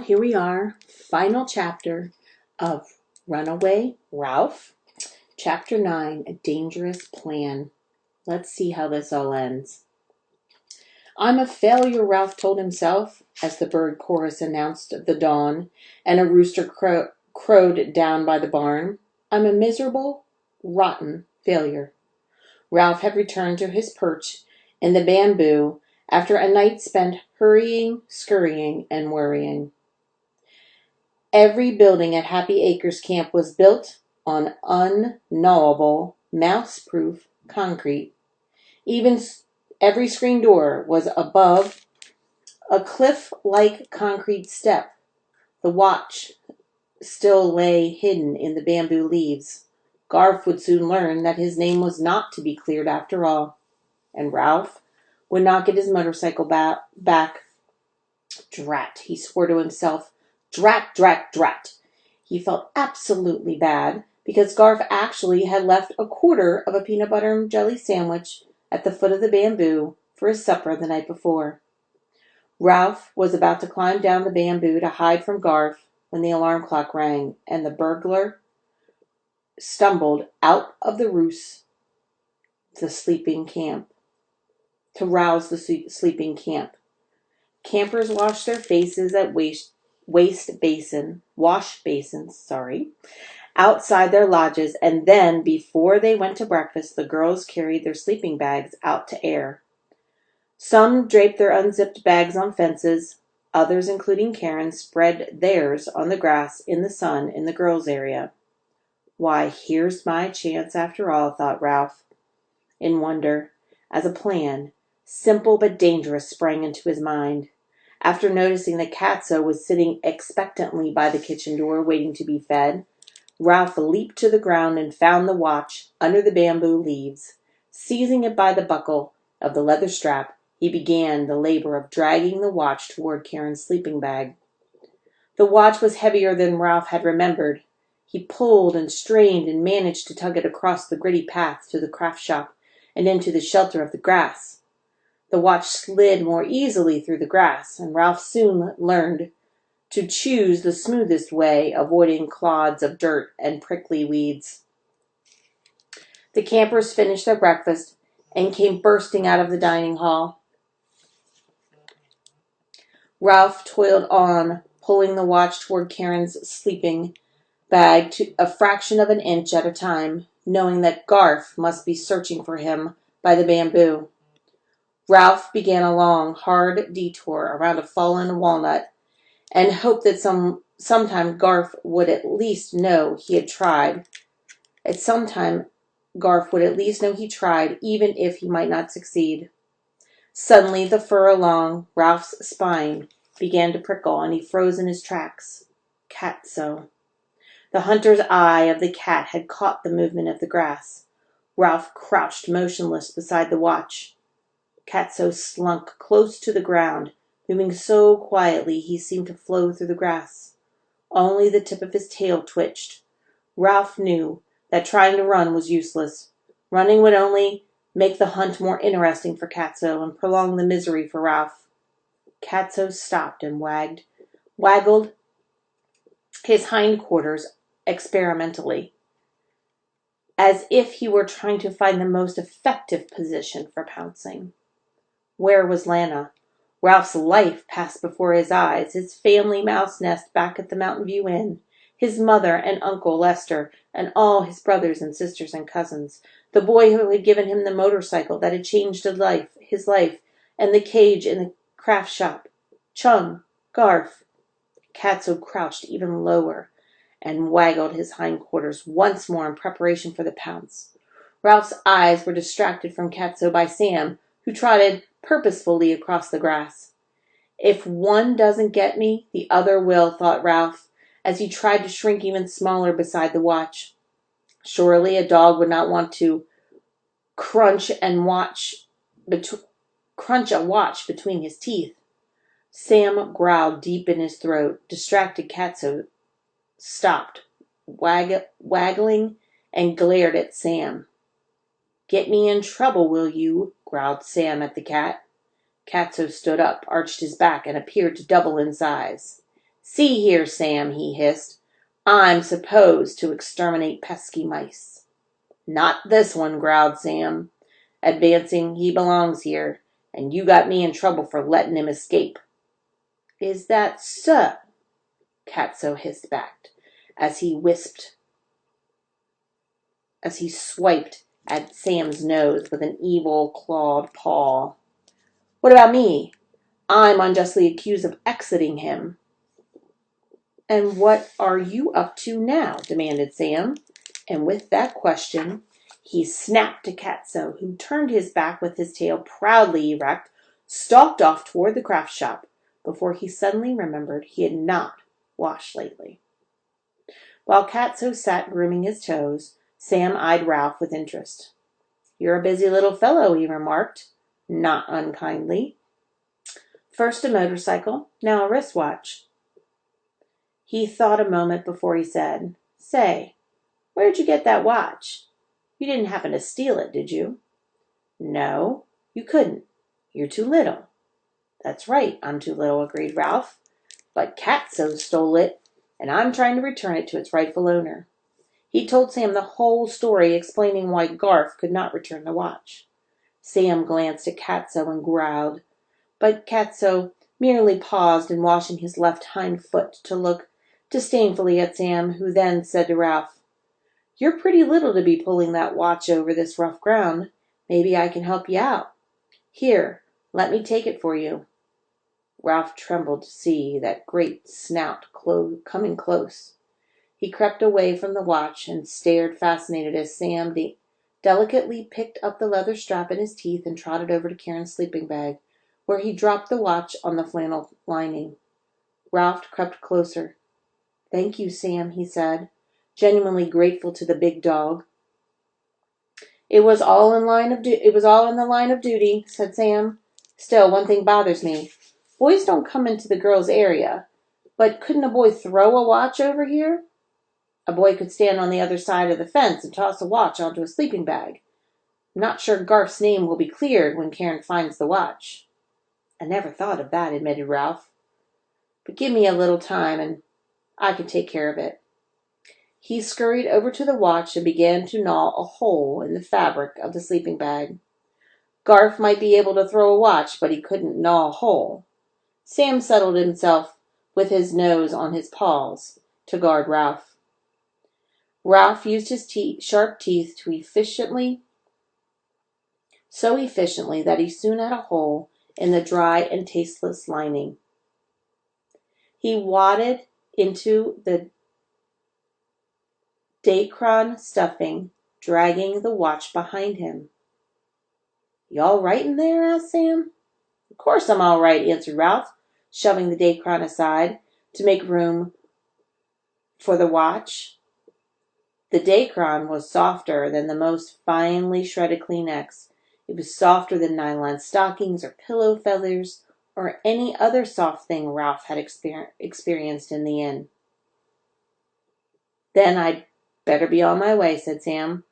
here we are, final chapter of Runaway Ralph. Chapter 9, A Dangerous Plan. Let's see how this all ends. I'm a failure, Ralph told himself, as the bird chorus announced the dawn, and a rooster crowed down by the barn. I'm a miserable, rotten failure. Ralph had returned to his perch in the bamboo after a night spent hurrying, scurrying, and worrying. Every building at Happy Acres Camp was built on unknowable, mouse-proof concrete. Even every screen door was above a cliff-like concrete step. The watch still lay hidden in the bamboo leaves. Garf would soon learn that his name was not to be cleared after all, and Ralph would not get his motorcycle back. Drat, he swore to himself. Drat, drat, drat. He felt absolutely bad because Garf actually had left a quarter of a peanut butter and jelly sandwich at the foot of the bamboo for his supper the night before. Ralph was about to climb down the bamboo to hide from Garf when the alarm clock rang and the burglar stumbled out of the roost to rouse the sleeping camp. Campers washed their faces at wash basins, outside their lodges, and then, before they went to breakfast, the girls carried their sleeping bags out to air. Some draped their unzipped bags on fences. Others, including Karen, spread theirs on the grass in the sun in the girls' area. Why, here's my chance after all, thought Ralph, in wonder, as a plan, simple but dangerous, sprang into his mind. After noticing that Catso was sitting expectantly by the kitchen door waiting to be fed, Ralph leaped to the ground and found the watch under the bamboo leaves. Seizing it by the buckle of the leather strap, he began the labor of dragging the watch toward Karen's sleeping bag. The watch was heavier than Ralph had remembered. He pulled and strained and managed to tug it across the gritty path to the craft shop and into the shelter of the grass. The watch slid more easily through the grass, and Ralph soon learned to choose the smoothest way, avoiding clods of dirt and prickly weeds. The campers finished their breakfast and came bursting out of the dining hall. Ralph toiled on, pulling the watch toward Karen's sleeping bag to a fraction of an inch at a time, knowing that Garf must be searching for him by the bamboo. Ralph began a long, hard detour around a fallen walnut and hoped that sometime Garf would at least know he tried, even if he might not succeed. Suddenly, the fur along Ralph's spine began to prickle, and he froze in his tracks. Catso. The hunter's eye of the cat had caught the movement of the grass. Ralph crouched motionless beside the watch. Catso slunk close to the ground, moving so quietly he seemed to flow through the grass. Only the tip of his tail twitched. Ralph knew that trying to run was useless. Running would only make the hunt more interesting for Catso and prolong the misery for Ralph. Catso stopped and waggled his hindquarters experimentally, as if he were trying to find the most effective position for pouncing. Where was Lana? Ralph's life passed before his eyes, his family mouse nest back at the Mountain View Inn, his mother and Uncle Lester, and all his brothers and sisters and cousins, the boy who had given him the motorcycle that had changed his life, and the cage in the craft shop. Chum, Garf. Catso crouched even lower and waggled his hindquarters once more in preparation for the pounce. Ralph's eyes were distracted from Catso by Sam, who trotted purposefully across the grass. If one doesn't get me, the other will, thought Ralph, as he tried to shrink even smaller beside the watch. Surely a dog would not want to crunch a watch between his teeth. Sam growled deep in his throat. Distracted Catso stopped, waggling, and glared at Sam. Get me in trouble, will you? Growled Sam at the cat. Catso stood up, arched his back, and appeared to double in size. See here, Sam, he hissed. I'm supposed to exterminate pesky mice. Not this one, growled Sam, advancing. He belongs here, and you got me in trouble for letting him escape. Is that so? Catso hissed back as he swiped at Sam's nose with an evil clawed paw. What about me? I'm unjustly accused of exiting him. And what are you up to now? Demanded Sam. And with that question, he snapped to Catso, who turned his back with his tail proudly erect, stalked off toward the craft shop, before he suddenly remembered he had not washed lately. While Catso sat grooming his toes, Sam eyed Ralph with interest. You're a busy little fellow, he remarked, not unkindly. First a motorcycle, now a wristwatch. He thought a moment before he said, Say, where'd you get that watch? You didn't happen to steal it, did you? No, you couldn't. You're too little. That's right, I'm too little, agreed Ralph. But Catso stole it, and I'm trying to return it to its rightful owner. He told Sam the whole story, explaining why Garth could not return the watch. Sam glanced at Catso and growled, but Catso merely paused in washing his left hind foot to look disdainfully at Sam, who then said to Ralph, You're pretty little to be pulling that watch over this rough ground. Maybe I can help you out. Here, let me take it for you. Ralph trembled to see that great snout coming close. He crept away from the watch and stared fascinated as Sam delicately picked up the leather strap in his teeth and trotted over to Karen's sleeping bag, where he dropped the watch on the flannel lining. Ralph crept closer. Thank you, Sam, he said, genuinely grateful to the big dog. It was all in the line of duty, said Sam. Still, one thing bothers me. Boys don't come into the girls' area, but couldn't a boy throw a watch over here? A boy could stand on the other side of the fence and toss a watch onto a sleeping bag. I'm not sure Garth's name will be cleared when Karen finds the watch. I never thought of that, admitted Ralph. But give me a little time and I can take care of it. He scurried over to the watch and began to gnaw a hole in the fabric of the sleeping bag. Garth might be able to throw a watch, but he couldn't gnaw a hole. Sam settled himself with his nose on his paws to guard Ralph. Ralph used his sharp teeth so efficiently that he soon had a hole in the dry and tasteless lining. He wadded into the Dacron stuffing, dragging the watch behind him. You all right in there? Asked Sam. Of course I'm all right, answered Ralph, shoving the Dacron aside to make room for the watch. The Dacron was softer than the most finely shredded Kleenex. It was softer than nylon stockings or pillow feathers or any other soft thing Ralph had experienced in the inn. Then I'd better be on my way, said Sam.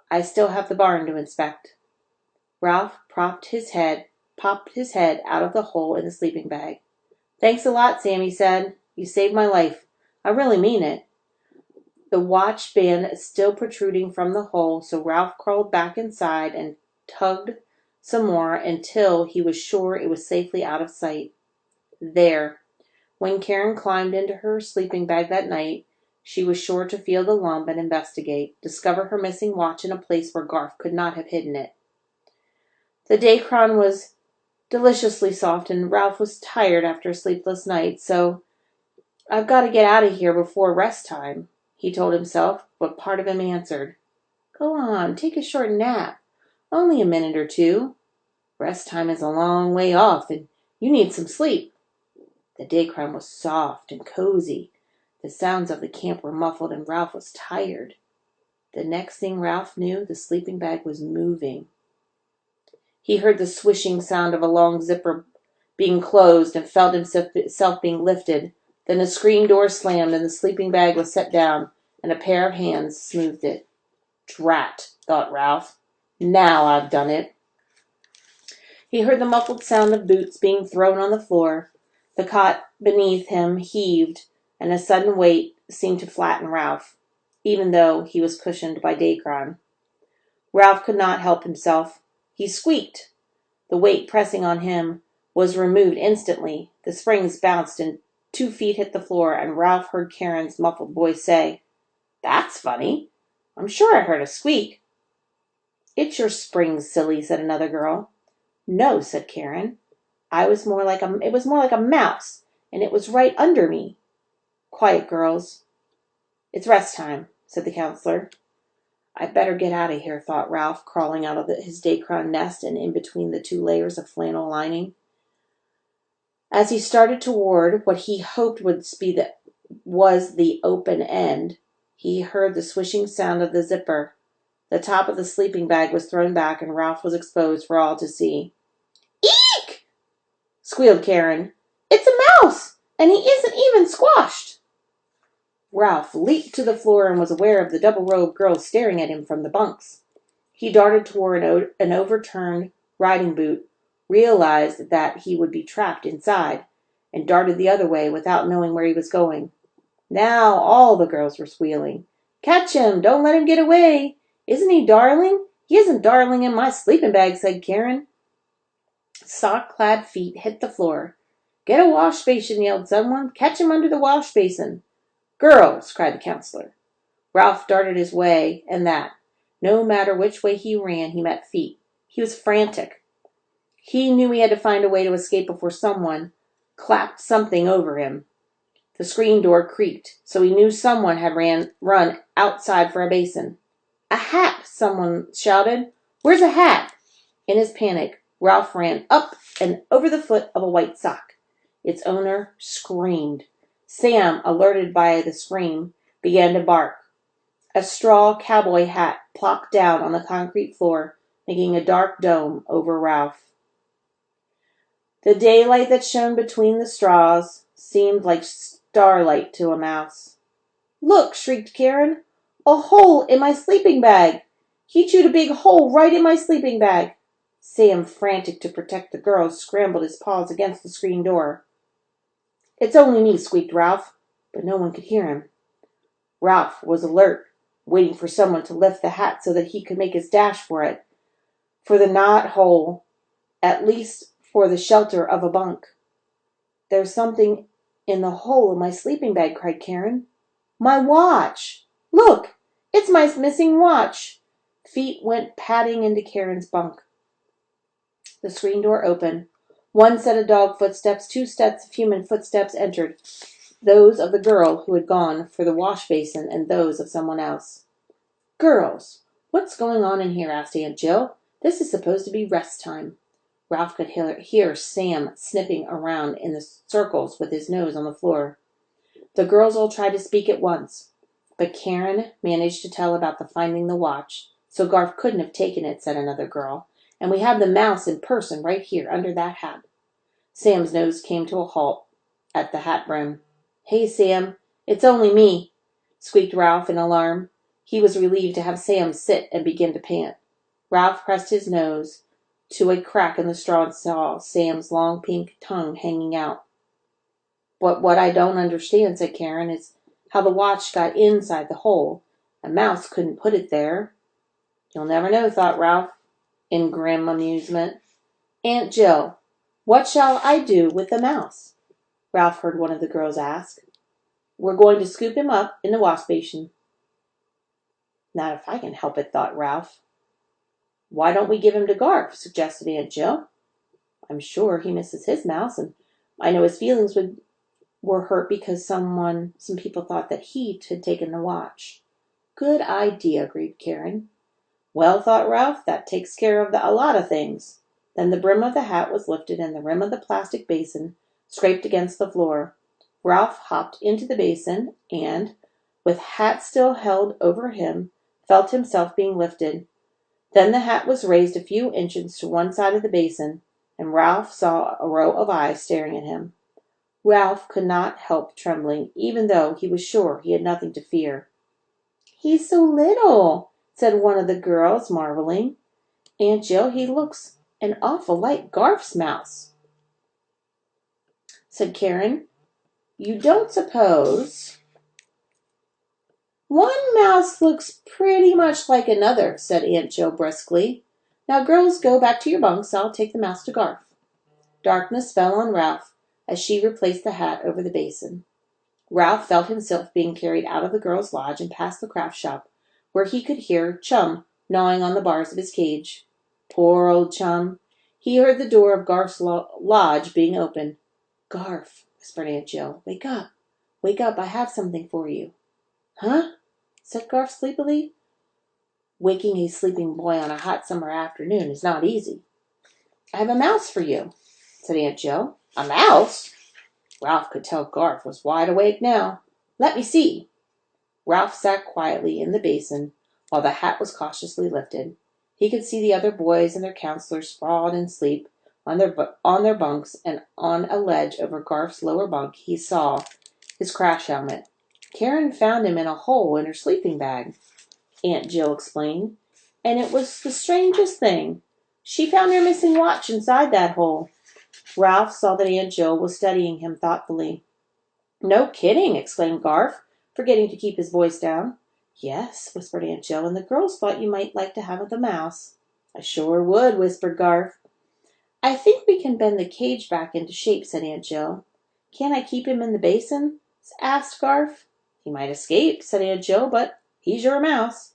I still have the barn to inspect. Ralph popped his head out of the hole in the sleeping bag. Thanks a lot, Sam, he said. You saved my life. I really mean it. The watch band still protruding from the hole, so Ralph crawled back inside and tugged some more until he was sure it was safely out of sight. There, when Karen climbed into her sleeping bag that night, she was sure to feel the lump and investigate, discover her missing watch in a place where Garth could not have hidden it. The Dacron was deliciously soft, and Ralph was tired after a sleepless night, so I've got to get out of here before rest time, he told himself, but part of him answered, Go on, take a short nap. Only a minute or two. Rest time is a long way off, and you need some sleep. The Dacron was soft and cozy. The sounds of the camp were muffled, and Ralph was tired. The next thing Ralph knew, the sleeping bag was moving. He heard the swishing sound of a long zipper being closed and felt himself being lifted. Then the screen door slammed and the sleeping bag was set down, and a pair of hands smoothed it. Drat, thought Ralph. Now I've done it. He heard the muffled sound of boots being thrown on the floor. The cot beneath him heaved, and a sudden weight seemed to flatten Ralph, even though he was cushioned by Dacron. Ralph could not help himself. He squeaked. The weight pressing on him was removed instantly. The springs bounced and 2 feet hit the floor, and Ralph heard Karen's muffled voice say, "That's funny. I'm sure I heard a squeak." "It's your springs, silly," said another girl. "No," said Karen. It was more like a mouse, and it was right under me." "Quiet, girls. It's rest time," said the counselor. "I'd better get out of here," thought Ralph, crawling out of his Dacron nest and in between the 2 layers of flannel lining. As he started toward what he hoped was the open end, he heard the swishing sound of the zipper. The top of the sleeping bag was thrown back, and Ralph was exposed for all to see. "Eek!" squealed Karen. "It's a mouse, and he isn't even squashed." Ralph leaped to the floor and was aware of the double-robed girls staring at him from the bunks. He darted toward an overturned riding boot, realized that he would be trapped inside, and darted the other way without knowing where he was going. Now all the girls were squealing. "Catch him! Don't let him get away! Isn't he darling? He isn't darling in my sleeping bag," said Karen. Sock-clad feet hit the floor. "Get a wash basin," yelled someone. "Catch him under the wash basin." "Girls!" cried the counselor. Ralph darted his way, and that. No matter which way he ran, he met feet. He was frantic. He knew he had to find a way to escape before someone clapped something over him. The screen door creaked, so he knew someone had run outside for a basin. "A hat!" someone shouted. "Where's a hat?" In his panic, Ralph ran up and over the foot of a white sock. Its owner screamed. Sam, alerted by the scream, began to bark. A straw cowboy hat plopped down on the concrete floor, making a dark dome over Ralph. The daylight that shone between the straws seemed like starlight to a mouse. "Look!" shrieked Karen. "A hole in my sleeping bag! He chewed a big hole right in my sleeping bag!" Sam, frantic to protect the girls, scrambled his paws against the screen door. "It's only me," squeaked Ralph, but no one could hear him. Ralph was alert, waiting for someone to lift the hat so that he could make his dash for the knot hole, at least for the shelter of a bunk. "There's something in the hole of my sleeping bag," cried Karen. "My watch! Look! It's my missing watch!" Feet went padding into Karen's bunk. The screen door opened. 1 set of dog footsteps, 2 sets of human footsteps entered, those of the girl who had gone for the wash basin and those of someone else. "Girls, what's going on in here?" asked Aunt Jill. "This is supposed to be rest time." Ralph could hear Sam sniffing around in the circles with his nose on the floor. The girls all tried to speak at once, but Karen managed to tell about the finding the watch. "So Garth couldn't have taken it," said another girl. "And we have the mouse in person right here under that hat." Sam's nose came to a halt at the hat brim. "Hey, Sam, it's only me," squeaked Ralph in alarm. He was relieved to have Sam sit and begin to pant. Ralph pressed his nose to a crack in the straw and saw Sam's long pink tongue hanging out. "But what I don't understand," said Karen, "is how the watch got inside the hole. A mouse couldn't put it there." "You'll never know," thought Ralph, in grim amusement. "Aunt Jill, what shall I do with the mouse?" Ralph heard one of the girls ask. "We're going to scoop him up in the wash basin." "Not if I can help it," thought Ralph. "Why don't we give him to Garth?" suggested Aunt Jill. "I'm sure he misses his mouse, and I know his feelings were hurt because some people thought that he had taken the watch." "Good idea," agreed Karen. "Well," thought Ralph, "that takes care of a lot of things." Then the brim of the hat was lifted and the rim of the plastic basin scraped against the floor. Ralph hopped into the basin and, with hat still held over him, felt himself being lifted. Then the hat was raised a few inches to one side of the basin, and Ralph saw a row of eyes staring at him. Ralph could not help trembling, even though he was sure he had nothing to fear. "He's so little," said one of the girls, marveling. "Aunt Jill, he looks an awful like Garth's mouse." said Karen. You don't suppose... One mouse looks pretty much like another, said Aunt Jo briskly. Now, girls, go back to your bunks. I'll take the mouse to Garth. Darkness fell on Ralph as she replaced the hat over the basin. Ralph felt himself being carried out of the girls' lodge and past the craft shop, where he could hear Chum gnawing on the bars of his cage. Poor old Chum. He heard the door of Garth's lodge being opened. Garth, whispered Aunt Jo, wake up. Wake up, I have something for you. Huh? Said Garth sleepily. Waking a sleeping boy on a hot summer afternoon is not easy. I have a mouse for you, said Aunt Jo. A mouse? Ralph could tell Garth was wide awake now. Let me see. Ralph sat quietly in the basin while the hat was cautiously lifted. He could see the other boys and their counselors sprawled in sleep on their bunks, and on a ledge over Garth's lower bunk he saw his crash helmet. Karen found him in a hole in her sleeping bag, Aunt Jill explained, and it was the strangest thing. She found her missing watch inside that hole. Ralph saw that Aunt Jill was studying him thoughtfully. No kidding, exclaimed Garth, forgetting to keep his voice down. Yes, whispered Aunt Jill, and the girls thought you might like to have the mouse. I sure would, whispered Garth. I think we can bend the cage back into shape, said Aunt Jill. Can't I keep him in the basin? Asked Garth. He might escape, said Aunt Jill, but he's your mouse.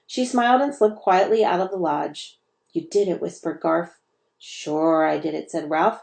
She smiled and slipped quietly out of the lodge. You did it, whispered Garth. Sure I did it, said Ralph.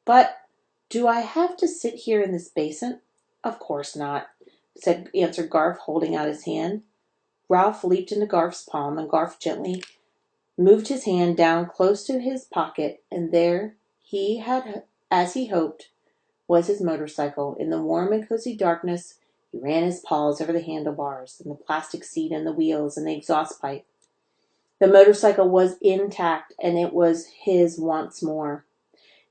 But do I have to sit here in this basin? Of course not, answered Garth, holding out his hand. Ralph leaped into Garth's palm, and Garth gently moved his hand down close to his pocket, and there he had, as he hoped, was his motorcycle. In the warm and cozy darkness, he ran his paws over the handlebars, and the plastic seat, and the wheels, and the exhaust pipe. The motorcycle was intact, and it was his once more.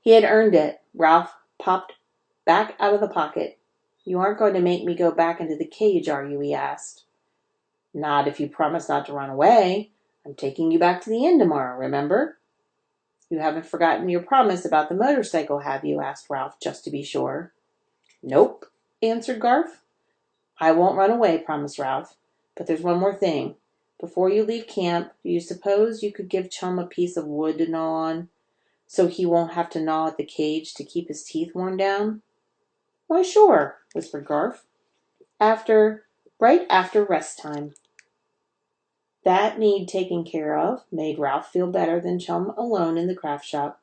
He had earned it. Ralph popped back out of the pocket. You aren't going to make me go back into the cage, are you? He asked. Not if you promise not to run away. I'm taking you back to the inn tomorrow, remember? You haven't forgotten your promise about the motorcycle, have you? Asked Ralph, just to be sure. Nope, answered Garth. I won't run away, promised Ralph. But there's one more thing. Before you leave camp, do you suppose you could give Chum a piece of wood to gnaw on, so he won't have to gnaw at the cage to keep his teeth worn down? Why, sure, whispered Garth. Right after rest time. That need taken care of made Ralph feel better than Chum alone in the craft shop.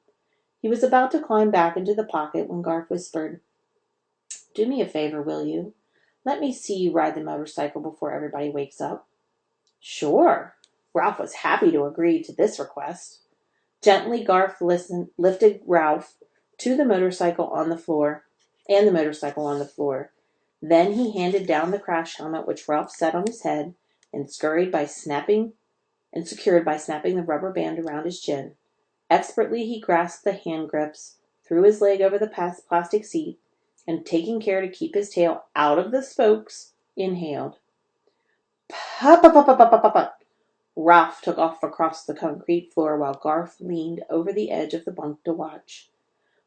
He was about to climb back into the pocket when Garth whispered, Do me a favor, will you? Let me see you ride the motorcycle before everybody wakes up. Sure. Ralph was happy to agree to this request. Gently, Garth lifted Ralph to the motorcycle on the floor, Then he handed down the crash helmet, which Ralph set on his head and secured by snapping the rubber band around his chin. Expertly, he grasped the hand grips, threw his leg over the plastic seat, and taking care to keep his tail out of the spokes, inhaled. Pop, pop, pop, pop, pop, pop, pop. Ralph took off across the concrete floor while Garth leaned over the edge of the bunk to watch.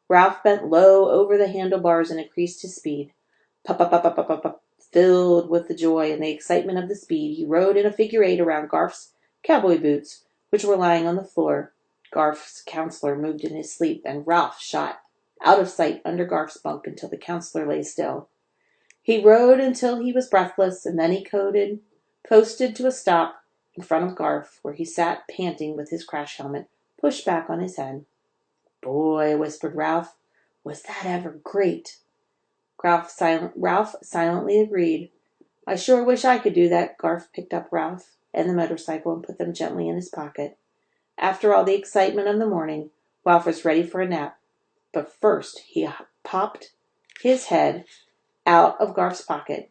Ralph bent low over the handlebars and increased his speed. Pop, pop, pop, pop, pop, pop, pop. Filled with the joy and the excitement of the speed, he rode in a figure eight around Garth's cowboy boots, which were lying on the floor. Garth's counselor moved in his sleep, and Ralph shot out of sight under Garth's bunk until the counselor lay still. He rode until he was breathless, and then he coasted to a stop in front of Garth, where he sat panting with his crash helmet pushed back on his head. Boy, whispered Ralph, was that ever great? Ralph silently agreed. I sure wish I could do that. Garth picked up Ralph and the motorcycle and put them gently in his pocket. After all the excitement of the morning, Ralph was ready for a nap. But first he popped his head out of Garth's pocket.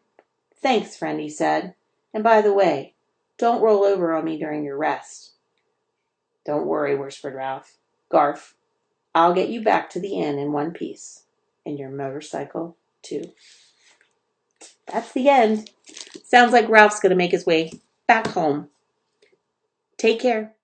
Thanks, friend, he said. And by the way, don't roll over on me during your rest. Don't worry, whispered Ralph. Garth, I'll get you back to the inn in one piece. And your motorcycle, too. That's the end. Sounds like Ralph's going to make his way back home. Take care.